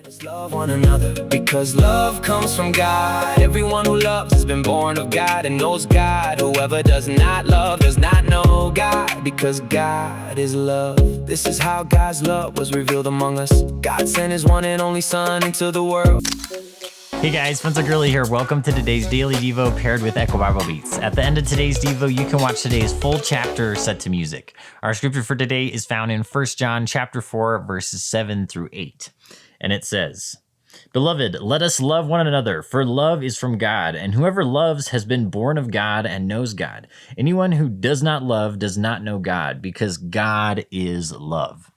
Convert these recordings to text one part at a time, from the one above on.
Let's love one another, because love comes from God. Everyone who loves has been born of God and knows God. Whoever does not love does not know God, because God is love. This is how God's love was revealed among us. God sent his one and only Son into the world. Hey guys, Spencer Gurley here. Welcome to today's Daily Devo paired with Echo Bible Beats. At the end of today's Devo, you can watch today's full chapter set to music. Our scripture for today is found in 1 John chapter 4, verses 7 through 8. And it says, "Beloved, let us love one another, for love is from God, and whoever loves has been born of God and knows God. Anyone who does not love does not know God, because God is love."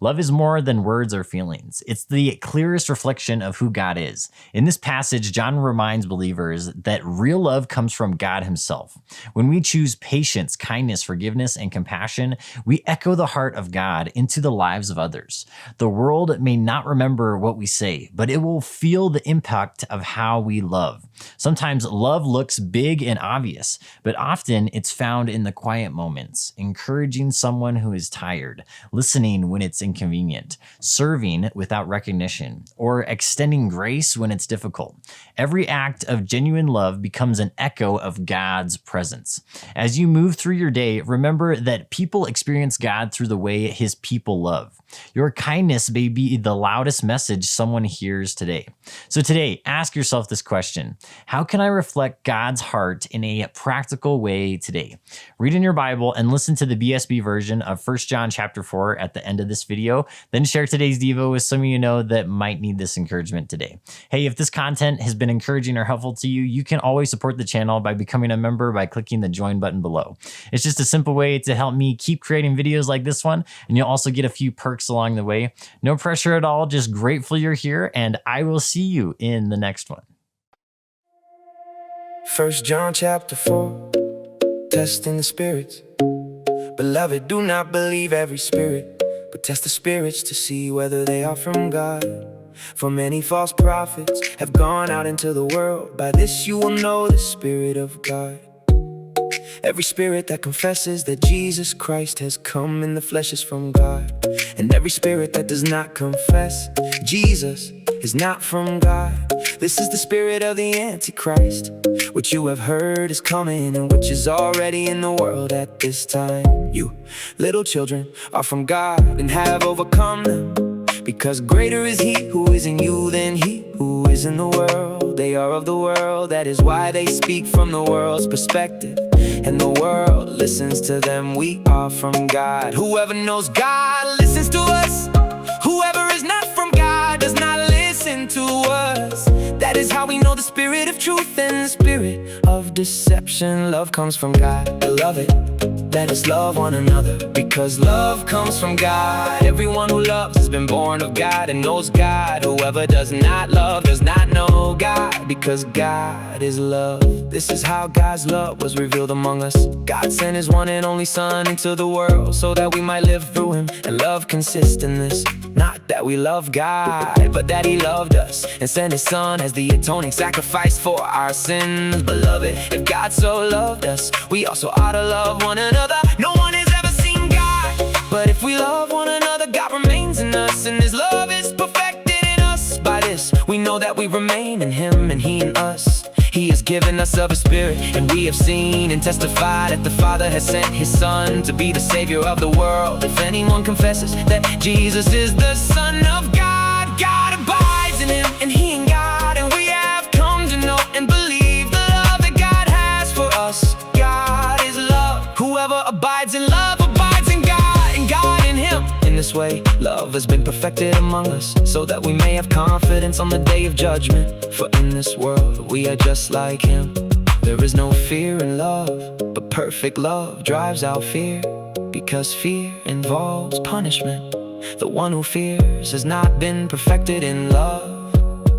Love is more than words or feelings. It's the clearest reflection of who God is. In this passage, John reminds believers that real love comes from God himself. When we choose patience, kindness, forgiveness, and compassion, we echo the heart of God into the lives of others. The world may not remember what we say, but it will feel the impact of how we love. Sometimes love looks big and obvious, but often it's found in the quiet moments, encouraging someone who is tired, listening when it's inconvenient, serving without recognition, or extending grace when it's difficult. Every act of genuine love becomes an echo of God's presence. As you move through your day, remember that people experience God through the way his people love. Your kindness may be the loudest message someone hears today. So today, ask yourself this question: how can I reflect God's heart in a practical way today? Read in your Bible and listen to the BSB version of 1 John chapter 4 at the end of this video. Then share today's Devo with some of you know that might need this encouragement today. Hey, if this content has been encouraging or helpful to you, you can always support the channel by becoming a member by clicking the join button below. It's just a simple way to help me keep creating videos like this one, and you'll also get a few perks along the way. No pressure at all, just grateful you're here, and I will see you in the next one. 1 John chapter 4, testing the spirits. Beloved, do not believe every spirit, but test the spirits to see whether they are from God. For many false prophets have gone out into the world. By this you will know the Spirit of God. Every spirit that confesses that Jesus Christ has come in the flesh is from God. And every spirit that does not confess Jesus is not from God. This is the spirit of the Antichrist, which you have heard is coming, and which is already in the world at this time. You, little children, are from God and have overcome them, because greater is he who is in you than he who is in the world. They are of the world, that is why they speak from the world's perspective, and the world listens to them. We are from God. Whoever knows God listens to us. Whoever is not from God does not listen to us. That is how we know the spirit of truth and the spirit of deception. Love comes from God. Beloved, let us love one another, because love comes from God. Everyone who loves has been born of God and knows God. Whoever does not love does not know God, because God is love. This is how God's love was revealed among us. God sent his one and only Son into the world so that we might live through him. And love consists in this: not that we love God, but that he loved us and sent his Son as the atoning sacrifice for our sins. Beloved, if God so loved us, we also ought to love one another. No one has ever seen God, but if we love one another, God remains in us, and his love is perfected in us. By this we know that we remain in him and he in us. He has given us of his spirit, and we have seen and testified that the Father has sent his Son to be the Savior of the world. If anyone confesses that Jesus is the Son of God, God abides in him and he in God, and we have come to know and believe the love that God has for us. God is love. Whoever abides in love abides in God, and God in him. In this way, love has been perfected among us, so that we may have confidence on the day of judgment. For in this world we are just like him. There is no fear in love, but perfect love drives out fear, because fear involves punishment. The one who fears has not been perfected in love.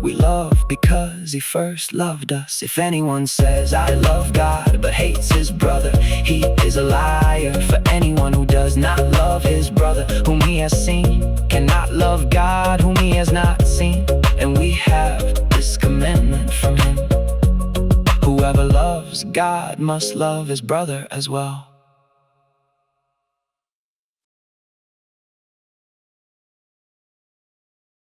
We love because he first loved us. If anyone says, I love God, but hates his brother, he is a liar. For anyone who does not love his brother whom he has seen cannot love God whom he has not seen. And we have this commandment from him: whoever loves God must love his brother as well.